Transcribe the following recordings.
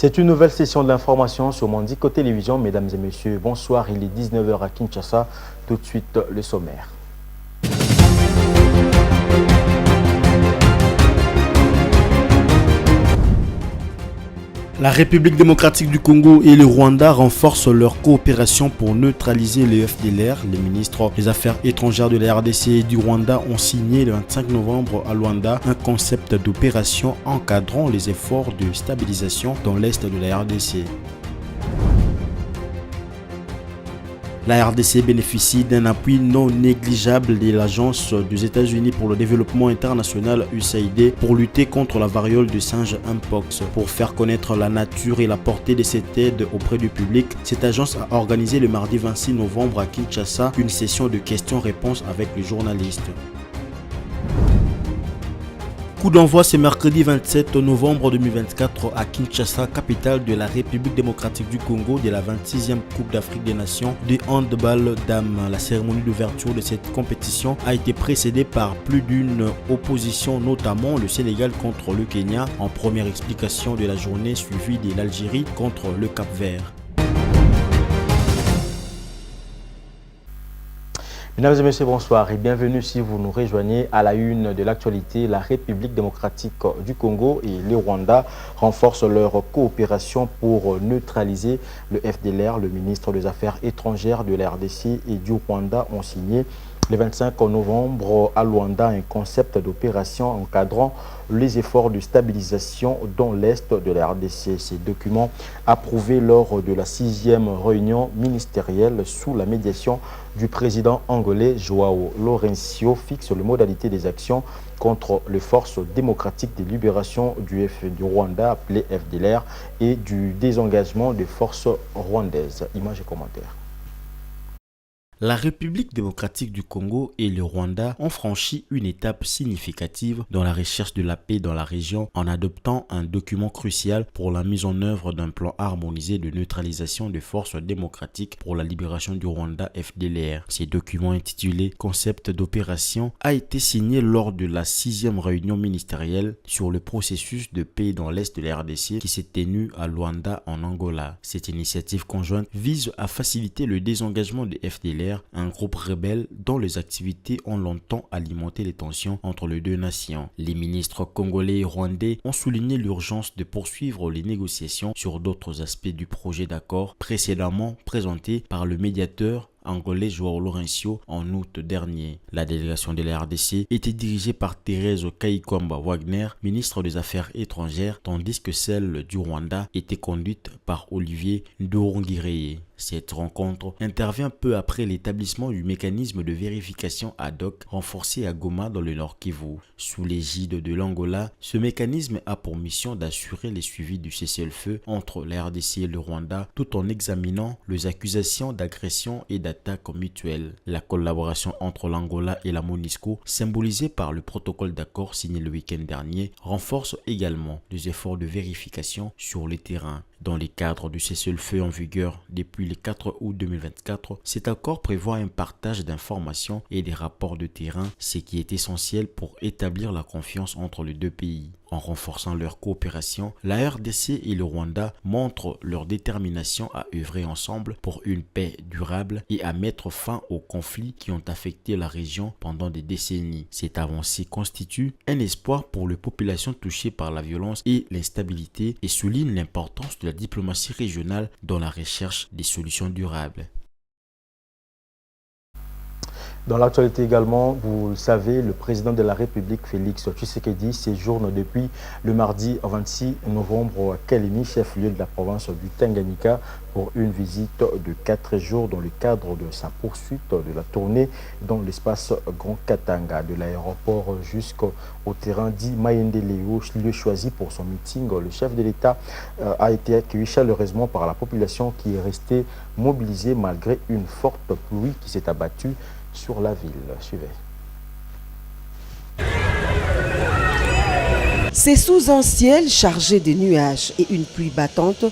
C'est une nouvelle session d'information sur Mondico Télévision. Mesdames et messieurs, bonsoir. Il est 19 h à Kinshasa. Tout de suite, le sommaire. La République démocratique du Congo et le Rwanda renforcent leur coopération pour neutraliser le FDLR. Les ministres des Affaires étrangères de la RDC et du Rwanda ont signé le 25 novembre à Luanda un concept d'opération encadrant les efforts de stabilisation dans l'est de la RDC. La RDC bénéficie d'un appui non négligeable de l'Agence des États-Unis pour le développement international USAID pour lutter contre la variole du singe Mpox. Pour faire connaître la nature et la portée de cette aide auprès du public, cette agence a organisé le mardi 26 novembre à Kinshasa une session de questions-réponses avec les journalistes. Coup d'envoi ce mercredi 27 novembre 2024 à Kinshasa, capitale de la République démocratique du Congo, de la 26e Coupe d'Afrique des Nations de handball dames. La cérémonie d'ouverture de cette compétition a été précédée par plus d'une opposition, notamment le Sénégal contre le Kenya, en première explication de la journée suivie de l'Algérie contre le Cap-Vert. Mesdames et messieurs, bonsoir et bienvenue si vous nous rejoignez à la une de l'actualité. La République démocratique du Congo et le Rwanda renforcent leur coopération pour neutraliser le FDLR. Le ministre des Affaires étrangères de la RDC et du Rwanda ont signé le 25 novembre à Luanda un concept d'opération encadrant les efforts de stabilisation dans l'est de la RDC. Ces documents approuvés lors de la 6e réunion ministérielle sous la médiation du président angolais Joao Lourenço fixent les modalités des actions contre les forces démocratiques de libération du Rwanda appelé FDLR et du désengagement des forces rwandaises. Images et commentaires. La République démocratique du Congo et le Rwanda ont franchi une étape significative dans la recherche de la paix dans la région en adoptant un document crucial pour la mise en œuvre d'un plan harmonisé de neutralisation des forces démocratiques pour la libération du Rwanda FDLR. Ce document intitulé « Concept d'opération » a été signé lors de la 6e réunion ministérielle sur le processus de paix dans l'est de la RDC qui s'est tenue à Luanda en Angola. Cette initiative conjointe vise à faciliter le désengagement des FDLR, un groupe rebelle dont les activités ont longtemps alimenté les tensions entre les deux nations. Les ministres congolais et rwandais ont souligné l'urgence de poursuivre les négociations sur d'autres aspects du projet d'accord précédemment présenté par le médiateur angolais Joao Lourenço en août dernier. La délégation de la RDC était dirigée par Thérèse Kayikwamba Wagner, ministre des Affaires étrangères, tandis que celle du Rwanda était conduite par Olivier Nduhungirehe. Cette rencontre intervient peu après l'établissement du mécanisme de vérification ad hoc renforcé à Goma dans le Nord Kivu. Sous l'égide de l'Angola, ce mécanisme a pour mission d'assurer le suivi du cessez-le-feu entre la RDC et le Rwanda tout en examinant les accusations d'agression et d'attaque mutuelle. La collaboration entre l'Angola et la MONUSCO, symbolisée par le protocole d'accord signé le week-end dernier, renforce également les efforts de vérification sur le terrain. Dans le cadre du cessez-le-feu en vigueur depuis le 4 août 2024, cet accord prévoit un partage d'informations et des rapports de terrain, ce qui est essentiel pour établir la confiance entre les deux pays. En renforçant leur coopération, la RDC et le Rwanda montrent leur détermination à œuvrer ensemble pour une paix durable et à mettre fin aux conflits qui ont affecté la région pendant des décennies. Cette avancée constitue un espoir pour les populations touchées par la violence et l'instabilité et souligne l'importance de la diplomatie régionale dans la recherche des solutions durables. Dans l'actualité également, vous le savez, le président de la République, Félix Tshisekedi, séjourne depuis le mardi 26 novembre à Kalemi, chef-lieu de la province du Tanganyika, pour une visite de 4 jours dans le cadre de sa poursuite de la tournée dans l'espace Grand Katanga, de l'aéroport jusqu'au terrain dit Mayendeleo, lieu choisi pour son meeting. Le chef de l'État a été accueilli chaleureusement par la population qui est restée mobilisée malgré une forte pluie qui s'est abattue sur la ville. Suivez. C'est sous un ciel chargé de nuages et une pluie battante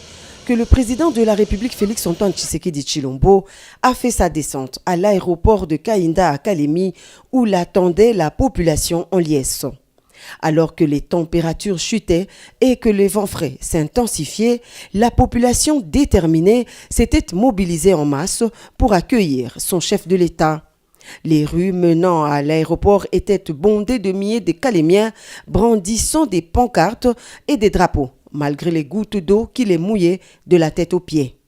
que le président de la République Félix-Antoine Tshisekedi Tshilombo a fait sa descente à l'aéroport de Kainda à Kalemi où l'attendait la population en liesse. Alors que les températures chutaient et que les vents frais s'intensifiaient, la population déterminée s'était mobilisée en masse pour accueillir son chef de l'État. Les rues menant à l'aéroport étaient bondées de milliers de Calémiens brandissant des pancartes et des drapeaux, malgré les gouttes d'eau qui les mouillaient de la tête aux pieds.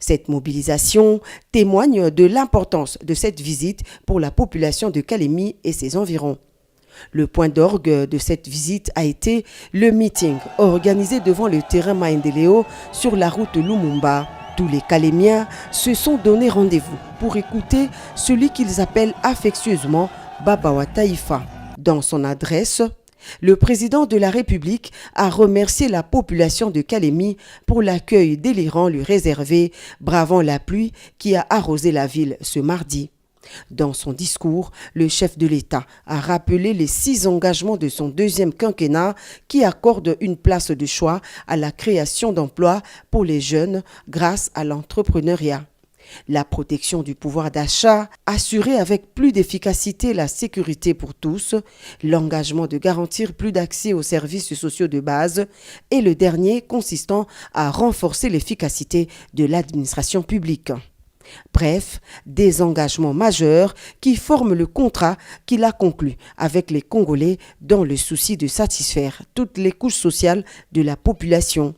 Cette mobilisation témoigne de l'importance de cette visite pour la population de Calémie et ses environs. Le point d'orgue de cette visite a été le meeting organisé devant le terrain Maendeleo sur la route Lumumba. Tous les Calémiens se sont donné rendez-vous pour écouter celui qu'ils appellent affectueusement Baba Taïfa. Dans son adresse, le président de la République a remercié la population de Calémie pour l'accueil délirant lui réservé, bravant la pluie qui a arrosé la ville ce mardi. Dans son discours, le chef de l'État a rappelé les 6 engagements de son deuxième quinquennat qui accordent une place de choix à la création d'emplois pour les jeunes grâce à l'entrepreneuriat. La protection du pouvoir d'achat, assurer avec plus d'efficacité la sécurité pour tous, l'engagement de garantir plus d'accès aux services sociaux de base et le dernier consistant à renforcer l'efficacité de l'administration publique. Bref, des engagements majeurs qui forment le contrat qu'il a conclu avec les Congolais dans le souci de satisfaire toutes les couches sociales de la population.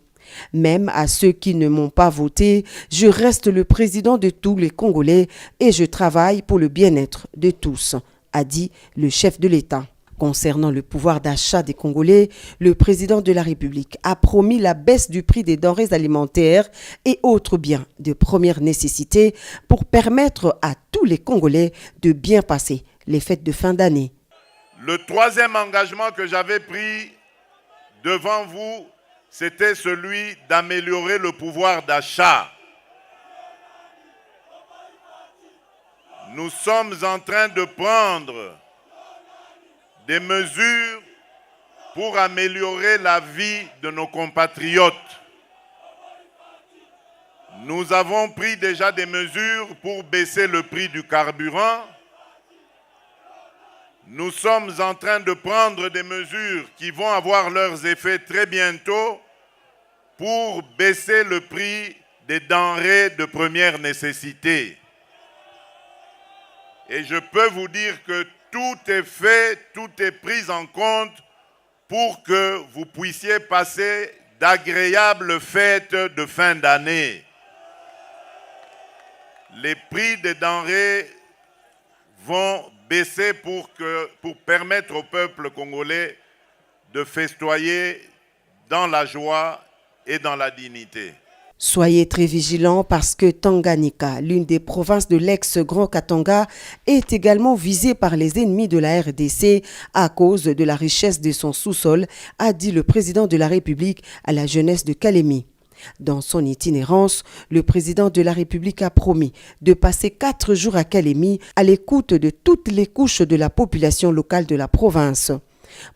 Même à ceux qui ne m'ont pas voté, je reste le président de tous les Congolais et je travaille pour le bien-être de tous, a dit le chef de l'État. Concernant le pouvoir d'achat des Congolais, le président de la République a promis la baisse du prix des denrées alimentaires et autres biens de première nécessité pour permettre à tous les Congolais de bien passer les fêtes de fin d'année. Le troisième engagement que j'avais pris devant vous, c'était celui d'améliorer le pouvoir d'achat. Nous sommes en train de prendre des mesures pour améliorer la vie de nos compatriotes. Nous avons pris déjà des mesures pour baisser le prix du carburant. Nous sommes en train de prendre des mesures qui vont avoir leurs effets très bientôt pour baisser le prix des denrées de première nécessité. Et je peux vous dire que tout est fait, tout est pris en compte pour que vous puissiez passer d'agréables fêtes de fin d'année. Les prix des denrées vont baisser pour permettre au peuple congolais de festoyer dans la joie et dans la dignité. Soyez très vigilants parce que Tanganyika, l'une des provinces de l'ex-Grand Katanga, est également visée par les ennemis de la RDC à cause de la richesse de son sous-sol, a dit le président de la République à la jeunesse de Calémie. Dans son itinérance, le président de la République a promis de passer 4 jours à Calémie à l'écoute de toutes les couches de la population locale de la province.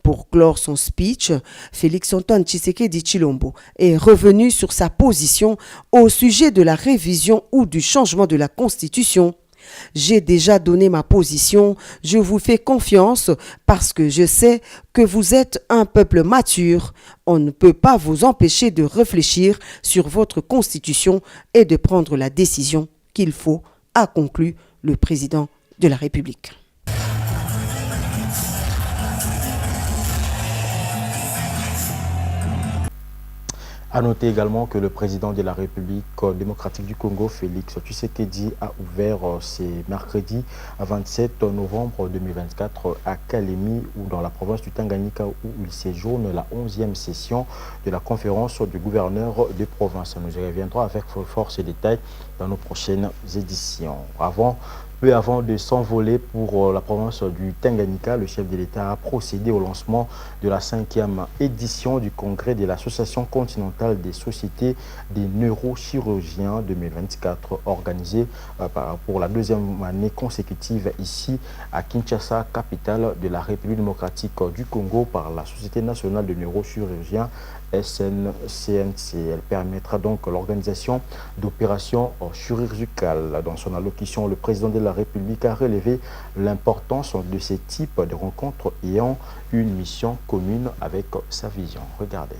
Pour clore son speech, Félix-Antoine Tshisekedi Tshilombo est revenu sur sa position au sujet de la révision ou du changement de la Constitution. J'ai déjà donné ma position, je vous fais confiance parce que je sais que vous êtes un peuple mature. On ne peut pas vous empêcher de réfléchir sur votre Constitution et de prendre la décision qu'il faut, a conclu le président de la République. A noter également que le président de la République démocratique du Congo, Félix Tshisekedi, a ouvert ce mercredi 27 novembre 2024 à Calémie ou dans la province du Tanganyika où il séjourne la 11e session de la conférence du gouverneur des provinces. Nous y reviendrons avec force et détails dans nos prochaines éditions. Peu avant de s'envoler pour la province du Tanganyika, le chef de l'État a procédé au lancement de la 5e édition du congrès de l'Association continentale des sociétés des neurochirurgiens 2024, organisé pour la 2e année consécutive ici à Kinshasa, capitale de la République démocratique du Congo, par la Société nationale de neurochirurgiens SNCNC. Elle permettra donc l'organisation d'opérations chirurgicales. Dans son allocution, le président de la République a relevé l'importance de ces types de rencontres ayant une mission commune avec sa vision. Regardez.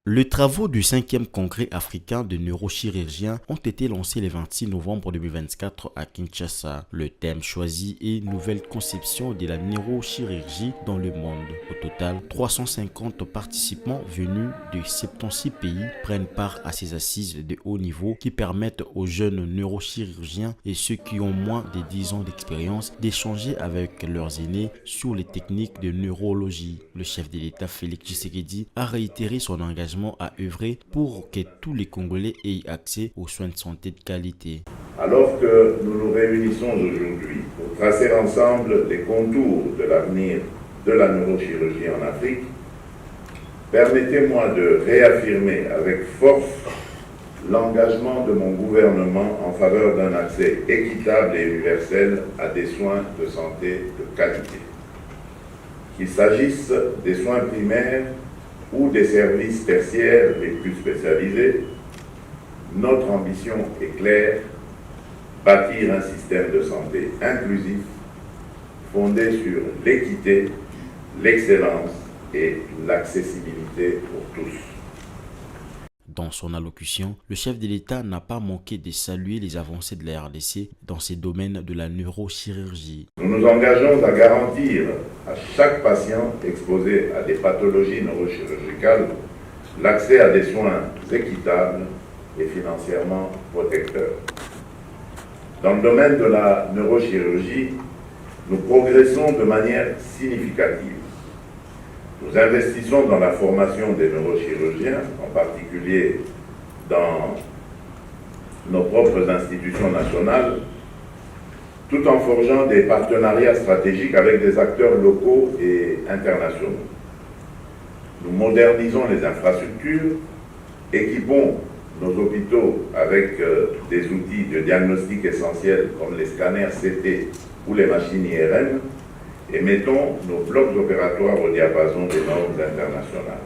Les travaux du 5e congrès africain de neurochirurgiens ont été lancés le 26 novembre 2024 à Kinshasa. Le thème choisi est « Nouvelle conception de la neurochirurgie dans le monde ». Au total, 350 participants venus de 76 pays prennent part à ces assises de haut niveau qui permettent aux jeunes neurochirurgiens et ceux qui ont moins de 10 ans d'expérience d'échanger avec leurs aînés sur les techniques de neurologie. Le chef de l'État Félix Tshisekedi a réitéré son engagement à œuvrer pour que tous les Congolais aient accès aux soins de santé de qualité. Alors que nous nous réunissons aujourd'hui pour tracer ensemble les contours de l'avenir de la neurochirurgie en Afrique, permettez-moi de réaffirmer avec force l'engagement de mon gouvernement en faveur d'un accès équitable et universel à des soins de santé de qualité. Qu'il s'agisse des soins primaires ou des services tertiaires les plus spécialisés, notre ambition est claire, bâtir un système de santé inclusif, fondé sur l'équité, l'excellence et l'accessibilité pour tous. Dans son allocution, le chef de l'État n'a pas manqué de saluer les avancées de la RDC dans ces domaines de la neurochirurgie. Nous nous engageons à garantir à chaque patient exposé à des pathologies neurochirurgicales l'accès à des soins équitables et financièrement protecteurs. Dans le domaine de la neurochirurgie, nous progressons de manière significative. Nous investissons dans la formation des neurochirurgiens, en particulier dans nos propres institutions nationales, tout en forgeant des partenariats stratégiques avec des acteurs locaux et internationaux. Nous modernisons les infrastructures, équipons nos hôpitaux avec des outils de diagnostic essentiels comme les scanners CT ou les machines IRM, et mettons nos blocs opératoires au diapason des normes internationales.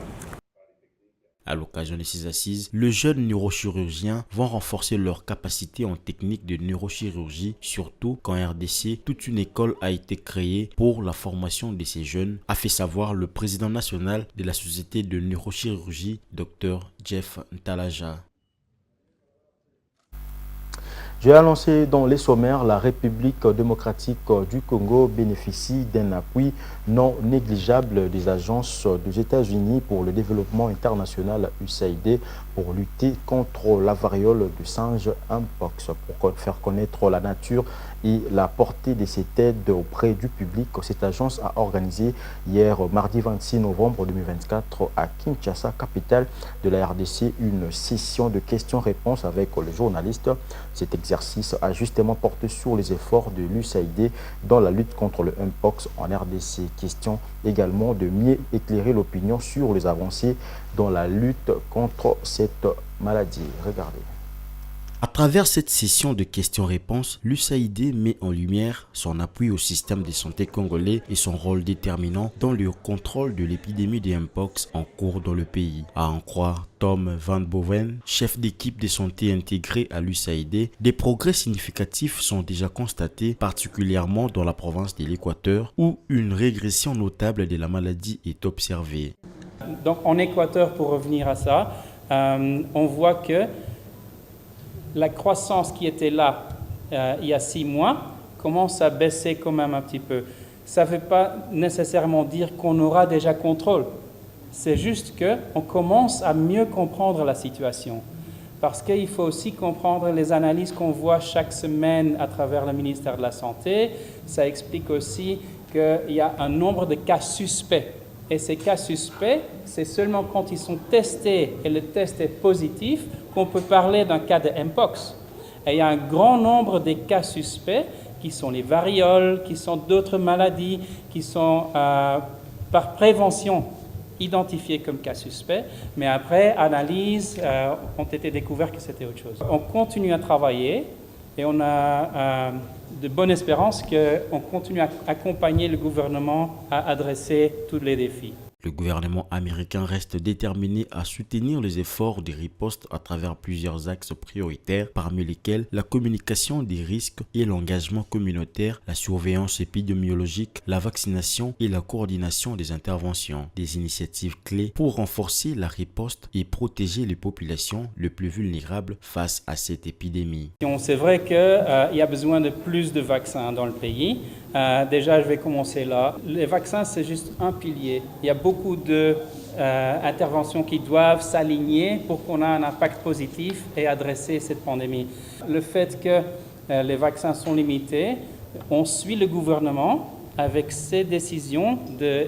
À l'occasion de ces assises, les jeunes neurochirurgiens vont renforcer leurs capacités en technique de neurochirurgie, surtout qu'en RDC, toute une école a été créée pour la formation de ces jeunes, a fait savoir le président national de la Société de neurochirurgie, Dr Jeff Ntalaja. J'ai annoncé dans les sommaires, la République démocratique du Congo bénéficie d'un appui non négligeable des agences des États-Unis pour le développement international USAID pour lutter contre la variole du singe Mpox. Pour faire connaître la nature et la portée de cette aide auprès du public, cette agence a organisé hier, mardi 26 novembre 2024, à Kinshasa, capitale de la RDC, une session de questions-réponses avec les journalistes. Cet exercice a justement porté sur les efforts de l'USAID dans la lutte contre le Mpox en RDC. Question également de mieux éclairer l'opinion sur les avancées dans la lutte contre cette maladie. Regardez. À travers cette session de questions-réponses, l'USAID met en lumière son appui au système de santé congolais et son rôle déterminant dans le contrôle de l'épidémie de Mpox en cours dans le pays. À en croire Tom Van Boven, chef d'équipe de santé intégrée à l'USAID, des progrès significatifs sont déjà constatés, particulièrement dans la province de l'Équateur, où une régression notable de la maladie est observée. Donc en Équateur, pour revenir à ça, on voit que la croissance qui était là il y a 6 mois commence à baisser quand même un petit peu. Ça ne veut pas nécessairement dire qu'on aura déjà contrôle. C'est juste qu'on commence à mieux comprendre la situation. Parce qu'il faut aussi comprendre les analyses qu'on voit chaque semaine à travers le ministère de la Santé. Ça explique aussi qu'il y a un nombre de cas suspects. Et ces cas suspects, c'est seulement quand ils sont testés et le test est positif qu'on peut parler d'un cas de Mpox. Et il y a un grand nombre de cas suspects qui sont les varioles, qui sont d'autres maladies, qui sont par prévention identifiés comme cas suspects, mais après analyse ont été découverts que c'était autre chose. On continue à travailler et on a de bonnes espérances qu'on continue à accompagner le gouvernement à adresser tous les défis. Le gouvernement américain reste déterminé à soutenir les efforts de riposte à travers plusieurs axes prioritaires, parmi lesquels la communication des risques et l'engagement communautaire, la surveillance épidémiologique, la vaccination et la coordination des interventions. Des initiatives clés pour renforcer la riposte et protéger les populations les plus vulnérables face à cette épidémie. C'est vrai qu'il y a besoin de plus de vaccins dans le pays. Déjà, je vais commencer là. Les vaccins, c'est juste un pilier. Il y a beaucoup d'interventions qui doivent s'aligner pour qu'on ait un impact positif et adresser cette pandémie. Le fait que les vaccins sont limités, on suit le gouvernement avec ses décisions de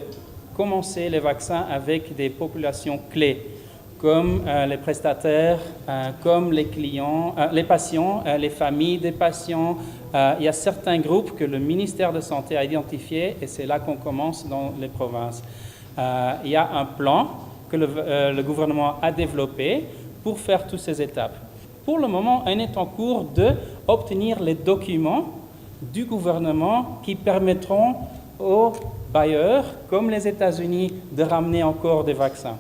commencer les vaccins avec des populations clés, comme les prestataires, comme les clients, les patients, les familles des patients. Il y a certains groupes que le ministère de la Santé a identifiés et c'est là qu'on commence dans les provinces. Il y a un plan que le gouvernement a développé pour faire toutes ces étapes. Pour le moment, on est en cours d'obtenir les documents du gouvernement qui permettront aux bailleurs, comme les États-Unis, de ramener encore des vaccins.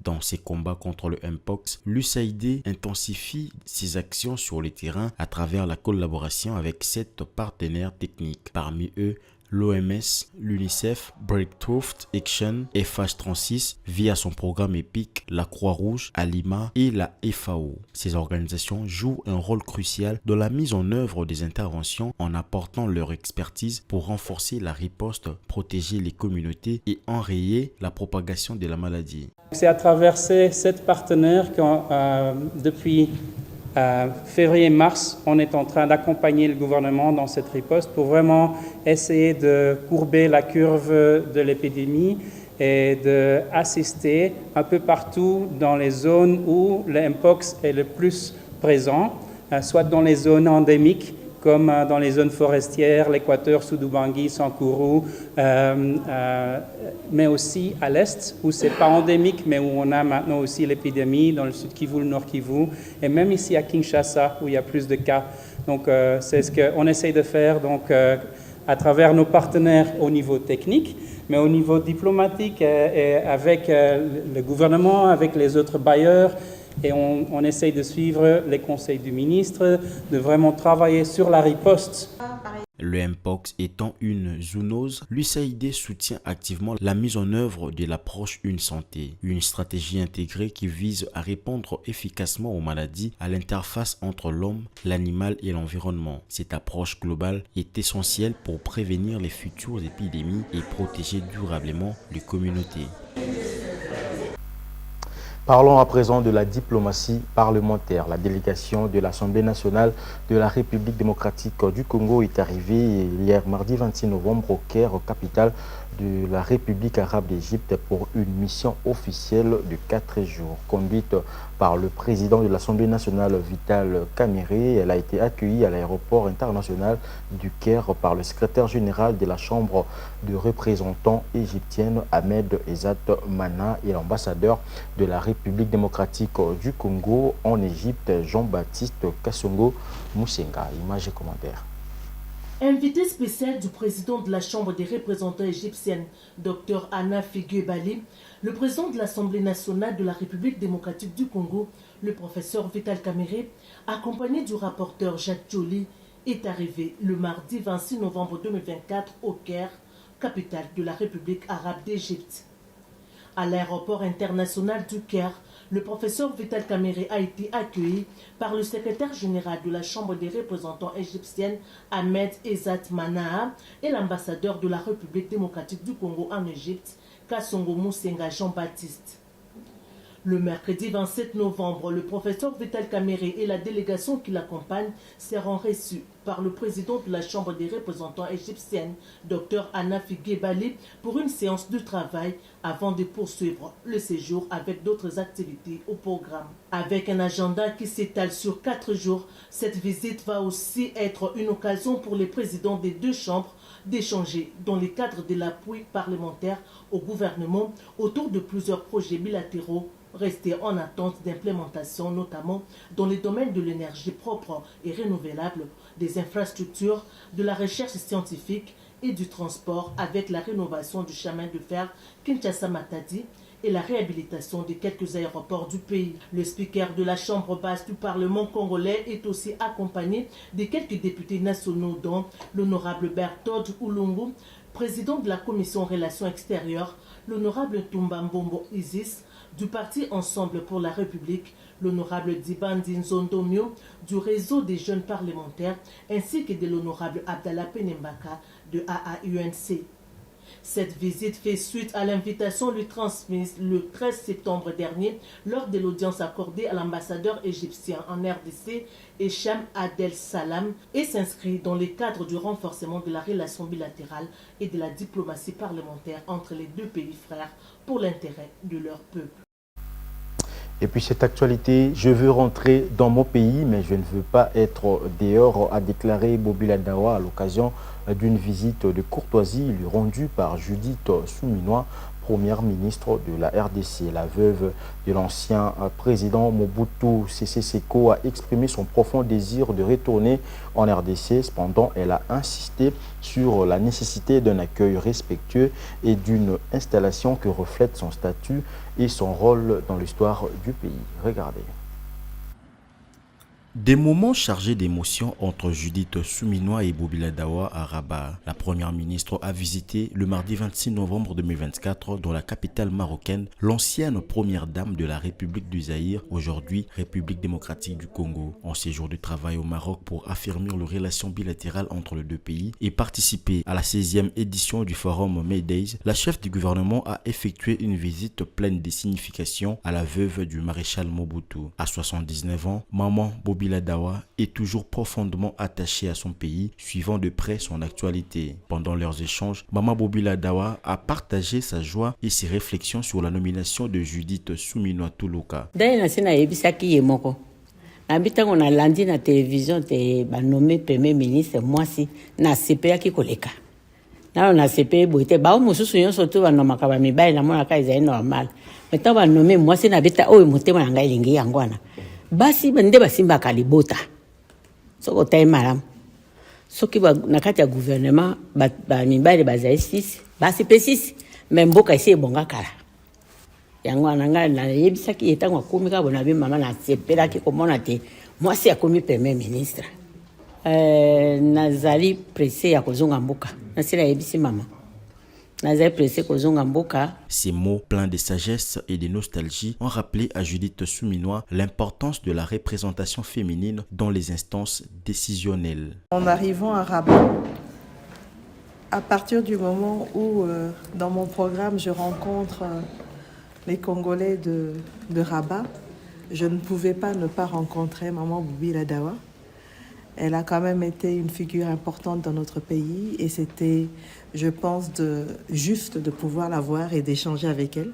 Dans ses combats contre le Mpox, l'USAID intensifie ses actions sur le terrain à travers la collaboration avec 7 partenaires techniques. Parmi eux, l'OMS, l'UNICEF, Breakthrough Action, FH36 via son programme EPIC, la Croix-Rouge, Alima et la FAO. Ces organisations jouent un rôle crucial dans la mise en œuvre des interventions en apportant leur expertise pour renforcer la riposte, protéger les communautés et enrayer la propagation de la maladie. C'est à travers ces 7 partenaires que depuis février-mars, on est en train d'accompagner le gouvernement dans cette riposte pour vraiment essayer de courber la curve de l'épidémie et d'assister un peu partout dans les zones où le Mpox est le plus présent, soit dans les zones endémiques, comme dans les zones forestières, l'Équateur, Sud-Ubangui, Sankuru, mais aussi à l'est, où ce n'est pas endémique, mais où on a maintenant aussi l'épidémie, dans le Sud Kivu, le Nord Kivu, et même ici à Kinshasa, où il y a plus de cas. Donc, c'est ce qu'on essaye de faire donc, à travers nos partenaires au niveau technique, mais au niveau diplomatique, et avec le gouvernement, avec les autres bailleurs. Et on essaye de suivre les conseils du ministre, de vraiment travailler sur la riposte. Le Mpox étant une zoonose, l'USAID soutient activement la mise en œuvre de l'approche Une Santé, une stratégie intégrée qui vise à répondre efficacement aux maladies à l'interface entre l'homme, l'animal et l'environnement. Cette approche globale est essentielle pour prévenir les futures épidémies et protéger durablement les communautés. Parlons à présent de la diplomatie parlementaire. La délégation de l'Assemblée nationale de la République démocratique du Congo est arrivée hier mardi 26 novembre au Caire, capitale de la République arabe d'Égypte, pour une mission officielle de 4 jours. Conduite par le président de l'Assemblée nationale, Vital Kamerhe, elle a été accueillie à l'aéroport international du Caire par le secrétaire général de la Chambre de représentants égyptienne, Ahmed Ezzat Mana, et l'ambassadeur de la République démocratique du Congo en Égypte, Jean-Baptiste Kassongo Moussenga. Images et commentaires. Invité spécial du président de la Chambre des représentants égyptienne, Dr Anna Figuebali, le président de l'Assemblée nationale de la République démocratique du Congo, le professeur Vital Kamerhe, accompagné du rapporteur Jacques Joly, est arrivé le mardi 26 novembre 2024 au Caire, capitale de la République arabe d'Égypte. À l'aéroport international du Caire, le professeur Vital Kamerhe a été accueilli par le secrétaire général de la Chambre des représentants égyptienne, Ahmed Ezzat Mana, et l'ambassadeur de la République démocratique du Congo en Égypte, Kassongo Moussenga Jean-Baptiste. Le mercredi 27 novembre, le professeur Vital Kamerhe et la délégation qui l'accompagne seront reçus par le président de la Chambre des représentants égyptienne, Dr Anna Figuebali, pour une séance de travail avant de poursuivre le séjour avec d'autres activités au programme. Avec un agenda qui s'étale sur 4 jours, cette visite va aussi être une occasion pour les présidents des 2 chambres d'échanger dans le cadre de l'appui parlementaire au gouvernement autour de plusieurs projets bilatéraux restés en attente d'implémentation, notamment dans les domaines de l'énergie propre et renouvelable, des infrastructures, de la recherche scientifique et du transport avec la rénovation du chemin de fer Kinshasa-Matadi et la réhabilitation de quelques aéroports du pays. Le speaker de la Chambre basse du Parlement congolais est aussi accompagné de quelques députés nationaux dont l'honorable Berthold Oulungu, président de la Commission Relations extérieures, l'honorable Tumba Mbombo Isis, du parti Ensemble pour la République, l'honorable Dibandi Nzondomio, du réseau des jeunes parlementaires, ainsi que de l'honorable Abdallah Penembaka de AAUNC. Cette visite fait suite à l'invitation lui transmise le 13 septembre dernier lors de l'audience accordée à l'ambassadeur égyptien en RDC, Echam Adel Salam, et s'inscrit dans le cadre du renforcement de la relation bilatérale et de la diplomatie parlementaire entre les deux pays frères pour l'intérêt de leur peuple. Et puis cette actualité, je veux rentrer dans mon pays, mais je ne veux pas être dehors, a déclaré Bobila Dawa à l'occasion d'une visite de courtoisie lui rendue par Judith Suminwa, première ministre de la RDC. La veuve de l'ancien président Mobutu Sese Seko a exprimé son profond désir de retourner en RDC. Cependant, elle a insisté sur la nécessité d'un accueil respectueux et d'une installation que reflète son statut et son rôle dans l'histoire du pays. Regardez. Des moments chargés d'émotions entre Judith Suminwa et Bobila Dawa à Rabat. La première ministre a visité le mardi 26 novembre 2024 dans la capitale marocaine l'ancienne première dame de la République du Zaïre, aujourd'hui République démocratique du Congo. En séjour de travail au Maroc pour affermir les relations bilatérales entre les deux pays et participer à la 16e édition du forum May Days, la chef du gouvernement a effectué une visite pleine de signification à la veuve du maréchal Mobutu. À 79 ans, maman Bobila Dawa est toujours profondément attachée à son pays, suivant de près son actualité. Pendant leurs échanges, Maman Bobila Dawa a partagé sa joie et ses réflexions sur la nomination de Judith Suminwa Tuluka. On a lundi na télévision de nommé premier ministre moi si na CPA ki koleka. Na na CPA boite ba mususu nyonso to ba nomaka ba mibali na mona kai za normal. Meta ba nommé moi si na beta oyo motema ngai lingi yangwana. Basi bende basimba kalibota. Soko tayi maram. Soki ba nakati ya gouvernement ba mibali ba za 6, basi pe 6, mais mboka isi ebonga kala. Yango ananga na yebisaki etango komika bona bi mama na sepela ki komona te moi si akomi premier ministre. Nazali pressé ya kozonga mboka. Nasila yebisi mama. Ces mots pleins de sagesse et de nostalgie ont rappelé à Judith Suminwa l'importance de la représentation féminine dans les instances décisionnelles. En arrivant à Rabat, à partir du moment où dans mon programme je rencontre les Congolais de Rabat, je ne pouvais pas ne pas rencontrer Maman Bobila Dawa. Elle a quand même été une figure importante dans notre pays et c'était, je pense, juste de pouvoir la voir et d'échanger avec elle.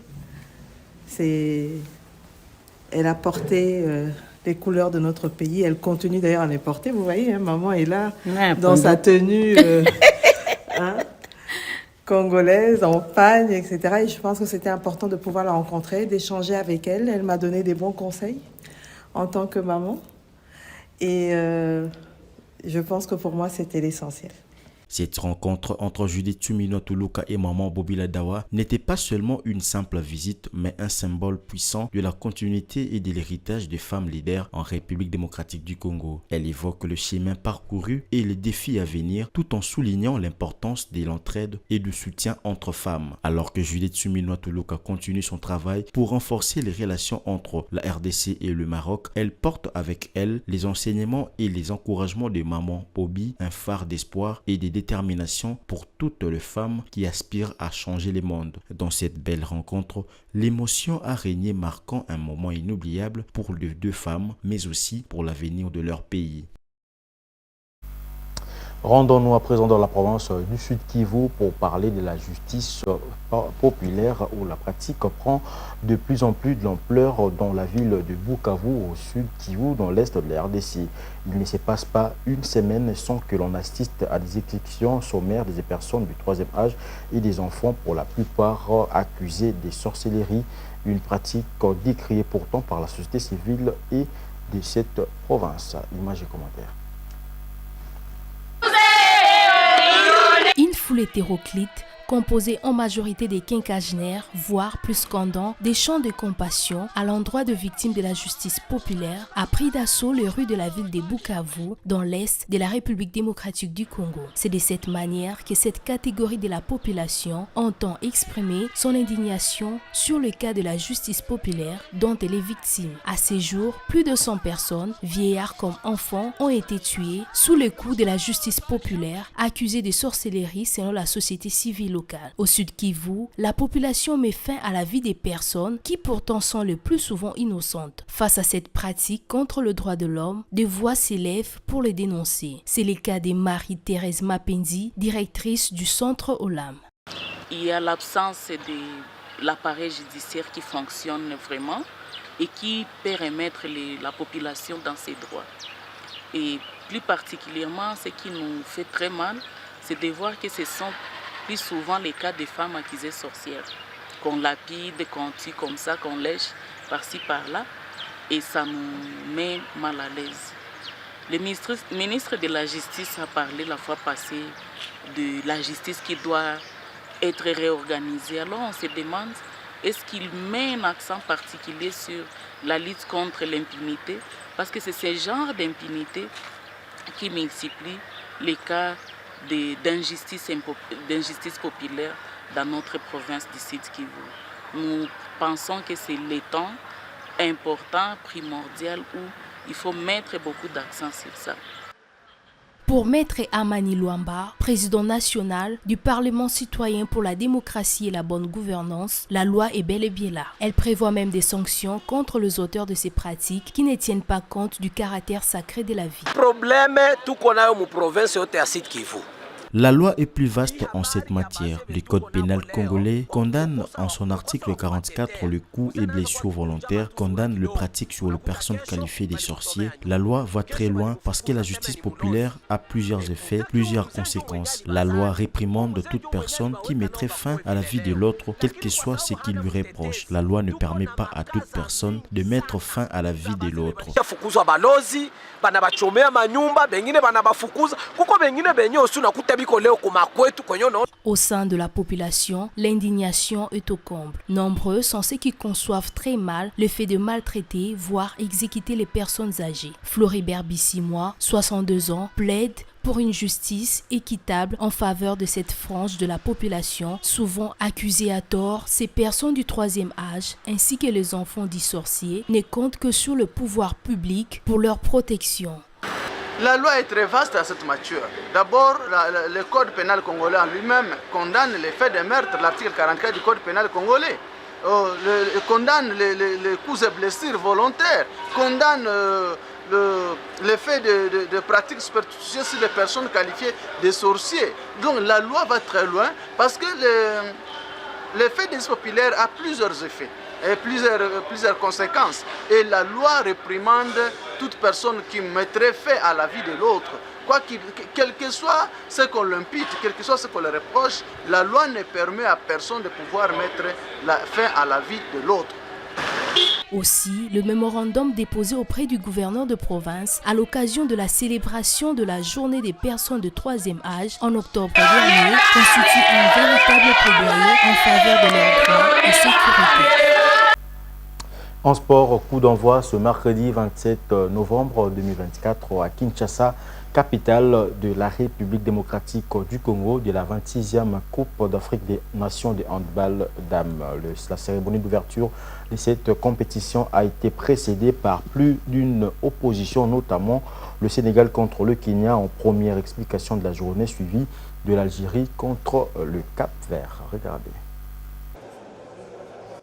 Elle a porté les couleurs de notre pays. Elle continue d'ailleurs à les porter. Vous voyez, hein, maman est là dans sa tenue congolaise, en pagne, etc. Et je pense que c'était important de pouvoir la rencontrer, d'échanger avec elle. Elle m'a donné des bons conseils en tant que maman. Et je pense que pour moi, c'était l'essentiel. Cette rencontre entre Judith Suminwa Tuluka et Maman Bobila Dawa n'était pas seulement une simple visite, mais un symbole puissant de la continuité et de l'héritage des femmes leaders en République démocratique du Congo. Elle évoque le chemin parcouru et les défis à venir, tout en soulignant l'importance de l'entraide et du soutien entre femmes. Alors que Judith Suminwa Tuluka continue son travail pour renforcer les relations entre la RDC et le Maroc, elle porte avec elle les enseignements et les encouragements de Maman Bobi, un phare d'espoir et de détermination pour toutes les femmes qui aspirent à changer le monde. Dans cette belle rencontre, l'émotion a régné, marquant un moment inoubliable pour les deux femmes, mais aussi pour l'avenir de leur pays. Rendons-nous à présent dans la province du Sud Kivu pour parler de la justice populaire où la pratique prend de plus en plus de l'ampleur dans la ville de Bukavu au Sud Kivu, dans l'est de la RDC. Il ne se passe pas une semaine sans que l'on assiste à des exécutions sommaires des personnes du troisième âge et des enfants, pour la plupart accusés de sorcellerie, une pratique décriée pourtant par la société civile et de cette province. Images et commentaires. foule hétéroclite, composé en majorité des quinquagénaires, voire plus scandant, des chants de compassion à l'endroit de victimes de la justice populaire, a pris d'assaut les rues de la ville de Bukavu, dans l'est de la République démocratique du Congo. C'est de cette manière que cette catégorie de la population entend exprimer son indignation sur le cas de la justice populaire dont elle est victime. À ces jours, plus de 100 personnes, vieillards comme enfants, ont été tués sous le coup de la justice populaire, accusées de sorcellerie selon la société civile locale. Au Sud Kivu, la population met fin à la vie des personnes qui pourtant sont le plus souvent innocentes. Face à cette pratique contre le droit de l'homme, des voix s'élèvent pour les dénoncer. C'est le cas de Marie-Thérèse Mapenzi, directrice du centre Olam. Il y a l'absence de l'appareil judiciaire qui fonctionne vraiment et qui peut remettre la population dans ses droits. Et plus particulièrement, ce qui nous fait très mal, c'est de voir que ce sont plus souvent les cas des femmes accusées sorcières, qu'on lapide, qu'on tue comme ça, qu'on lèche par-ci par-là, et ça nous met mal à l'aise. Le ministre de la Justice a parlé la fois passée de la justice qui doit être réorganisée. Alors on se demande, est-ce qu'il met un accent particulier sur la lutte contre l'impunité? Parce que c'est ce genre d'impunité qui multiplie les cas d'injustice populaire dans notre province du Sud Kivu. Nous pensons que c'est le temps important, primordial, où il faut mettre beaucoup d'accent sur ça. Pour Maître Amani Luamba, président national du Parlement citoyen pour la démocratie et la bonne gouvernance, la loi est bel et bien là. Elle prévoit même des sanctions contre les auteurs de ces pratiques qui ne tiennent pas compte du caractère sacré de la vie. Problème tout qu'on a en province au Sud Kivu. La loi est plus vaste en cette matière. Le code pénal congolais condamne en son article 44 le coup et blessure volontaire, condamne le pratique sur les personnes qualifiées des sorciers. La loi va très loin parce que la justice populaire a plusieurs effets, plusieurs conséquences. La loi réprimande toute personne qui mettrait fin à la vie de l'autre, quel que soit ce qui lui reproche. La loi ne permet pas à toute personne de mettre fin à la vie de l'autre. Au sein de la population, l'indignation est au comble. Nombreux sont ceux qui conçoivent très mal le fait de maltraiter, voire exécuter les personnes âgées. Floribert Bissimois, 62 ans, plaide pour une justice équitable en faveur de cette frange de la population, souvent accusée à tort. Ces personnes du troisième âge, ainsi que les enfants dits sorciers, ne comptent que sur le pouvoir public pour leur protection. La loi est très vaste à cette matière. D'abord, le code pénal congolais en lui-même condamne les faits de meurtre, l'article 44 du code pénal congolais. Condamne les coups et blessures volontaires, condamne le fait de pratiques superstitieuses sur les personnes qualifiées de sorciers. Donc la loi va très loin parce que l'effet des populaires a plusieurs effets et plusieurs conséquences. Et la loi réprimande toute personne qui mettrait fin à la vie de l'autre. Quel que soit ce qu'on l'impute, quel que soit ce qu'on le reproche, la loi ne permet à personne de pouvoir mettre fin à la vie de l'autre. Aussi, le mémorandum déposé auprès du gouverneur de province à l'occasion de la célébration de la journée des personnes de troisième âge en octobre dernier constitue un véritable plaidoyer en faveur de leurs droits et sécurité. En sport, coup d'envoi ce mercredi 27 novembre 2024 à Kinshasa, capitale de la République démocratique du Congo, de la 26e Coupe d'Afrique des Nations de handball dames. La cérémonie d'ouverture de cette compétition a été précédée par plus d'une opposition, notamment le Sénégal contre le Kenya en première explication de la journée, suivie de l'Algérie contre le Cap-Vert. Regardez.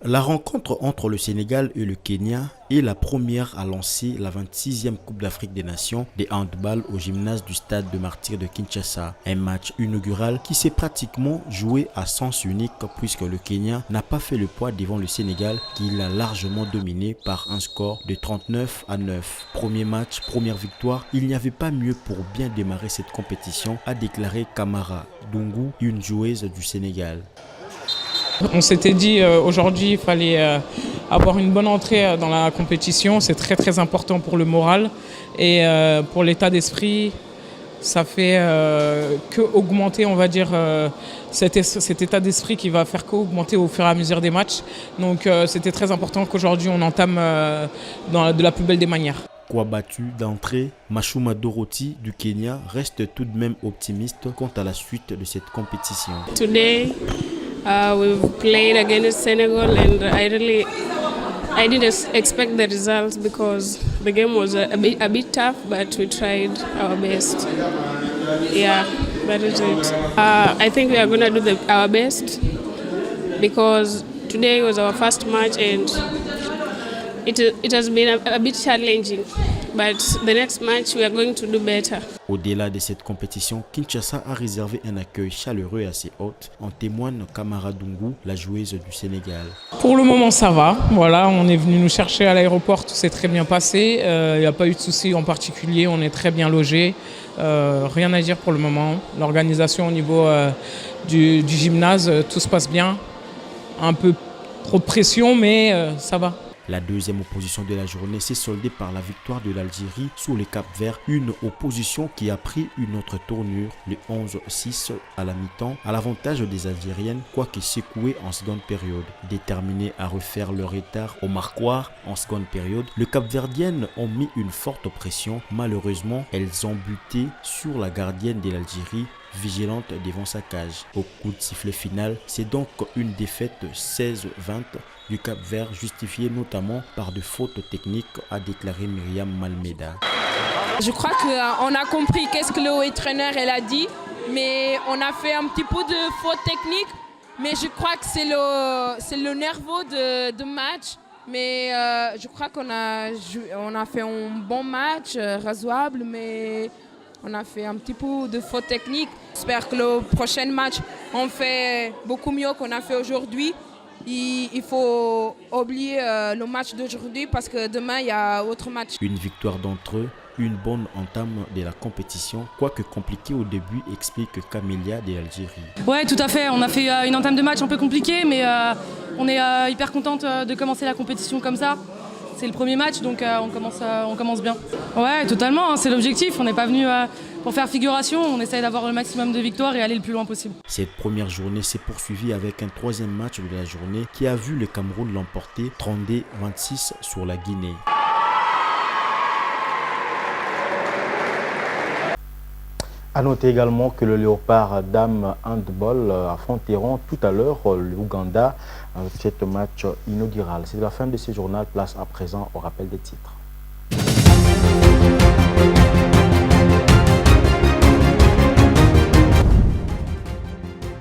La rencontre entre le Sénégal et le Kenya est la première à lancer la 26e Coupe d'Afrique des Nations de handball au gymnase du stade de Martyrs de Kinshasa. Un match inaugural qui s'est pratiquement joué à sens unique puisque le Kenya n'a pas fait le poids devant le Sénégal qui l'a largement dominé par un score de 39-9. Premier match, première victoire, il n'y avait pas mieux pour bien démarrer cette compétition, a déclaré Kamara Dungu, une joueuse du Sénégal. On s'était dit aujourd'hui il fallait avoir une bonne entrée dans la compétition, c'est très important pour le moral et pour l'état d'esprit. ça fait que augmenter, on va dire, cet état d'esprit qui va faire qu'augmenter au fur et à mesure des matchs. Donc c'était très important qu'aujourd'hui on entame de la plus belle des manières. Quoi battu d'entrée, Mashuma Dorothy du Kenya reste tout de même optimiste quant à la suite de cette compétition. Today, we've played against Senegal and I didn't expect the results because the game was a bit tough, but we tried our best. Yeah, that is it. I think we are going to do our best because today was our first match and it has been a bit challenging, but the next match we are going to do better. Au-delà de cette compétition, Kinshasa a réservé un accueil chaleureux à ses hôtes. En témoigne Kamara Dungu, la joueuse du Sénégal. Pour le moment, ça va. Voilà, on est venu nous chercher à l'aéroport, tout s'est très bien passé. Il n'y a pas eu de soucis en particulier, on est très bien logés. Rien à dire pour le moment. L'organisation au niveau du gymnase, tout se passe bien. Un peu trop de pression, mais ça va. La deuxième opposition de la journée s'est soldée par la victoire de l'Algérie sur le Cap-Vert, une opposition qui a pris une autre tournure, le 11-6 à la mi-temps, à l'avantage des Algériennes, quoique secouées en seconde période. Déterminées à refaire leur retard au marquoir en seconde période, les Cap-Verdiennes ont mis une forte pression. Malheureusement, elles ont buté sur la gardienne de l'Algérie, vigilante devant sa cage. Au coup de sifflet final, c'est donc une défaite 16-20 du Cap-Vert, justifiée notamment par de fautes techniques, a déclaré Myriam Malmeda. Je crois qu'on a compris qu'est-ce que le entraîneur a dit, mais on a fait un petit peu de fautes techniques, mais je crois que c'est le nerveux de match. Mais je crois qu'on a fait un bon match, raisonnable, mais on a fait un petit peu de fautes techniques. J'espère que le prochain match, on fait beaucoup mieux qu'on a fait aujourd'hui. Il faut oublier le match d'aujourd'hui parce que demain, il y a autre match. Une victoire d'entre eux, une bonne entame de la compétition, quoique compliquée au début, explique Camélia de l'Algérie. Ouais, tout à fait. On a fait une entame de match un peu compliquée, mais on est hyper contente de commencer la compétition comme ça. C'est le premier match, donc on commence bien. Ouais, totalement, hein, c'est l'objectif. On n'est pas venu pour faire figuration, on essaye d'avoir le maximum de victoires et aller le plus loin possible. Cette première journée s'est poursuivie avec un troisième match de la journée qui a vu le Cameroun l'emporter 32-26 sur la Guinée. A noter également que le Léopard Dame Handball affronteront tout à l'heure l'Ouganda dans cette match inaugural. C'est la fin de ce journal. Place à présent au rappel des titres.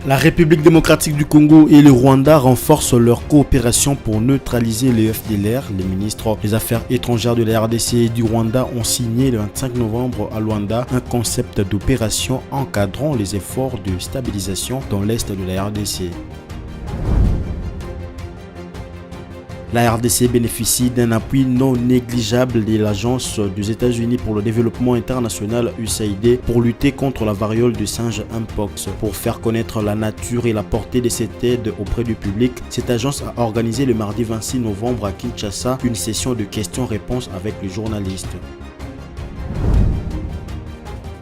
La République démocratique du Congo et le Rwanda renforcent leur coopération pour neutraliser les FDLR. Les ministres des Affaires étrangères de la RDC et du Rwanda ont signé le 25 novembre à Luanda un concept d'opération encadrant les efforts de stabilisation dans l'est de la RDC. La RDC bénéficie d'un appui non négligeable de l'Agence des États-Unis pour le développement international USAID pour lutter contre la variole du singe Mpox. Pour faire connaître la nature et la portée de cette aide auprès du public, cette agence a organisé le mardi 26 novembre à Kinshasa une session de questions-réponses avec les journalistes.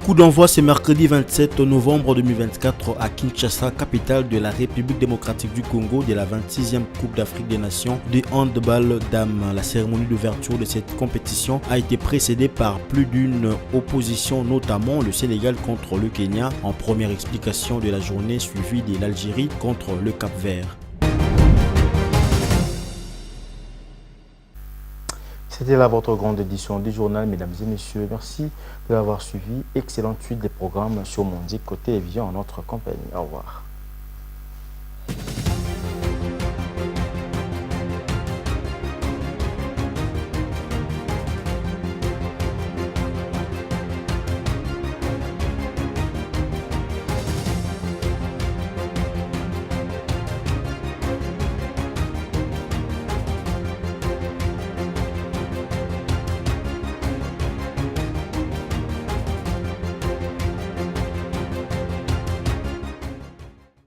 Coup d'envoi ce mercredi 27 novembre 2024 à Kinshasa, capitale de la République démocratique du Congo, de la 26e Coupe d'Afrique des Nations de handball dames. La cérémonie d'ouverture de cette compétition a été précédée par plus d'une opposition, notamment le Sénégal contre le Kenya, en première explication de la journée suivie de l'Algérie contre le Cap-Vert. C'était là votre grande édition du journal, mesdames et messieurs. Merci de l'avoir suivi. Excellente suite des programmes sur Mondic Côté Télévision en notre compagnie. Au revoir.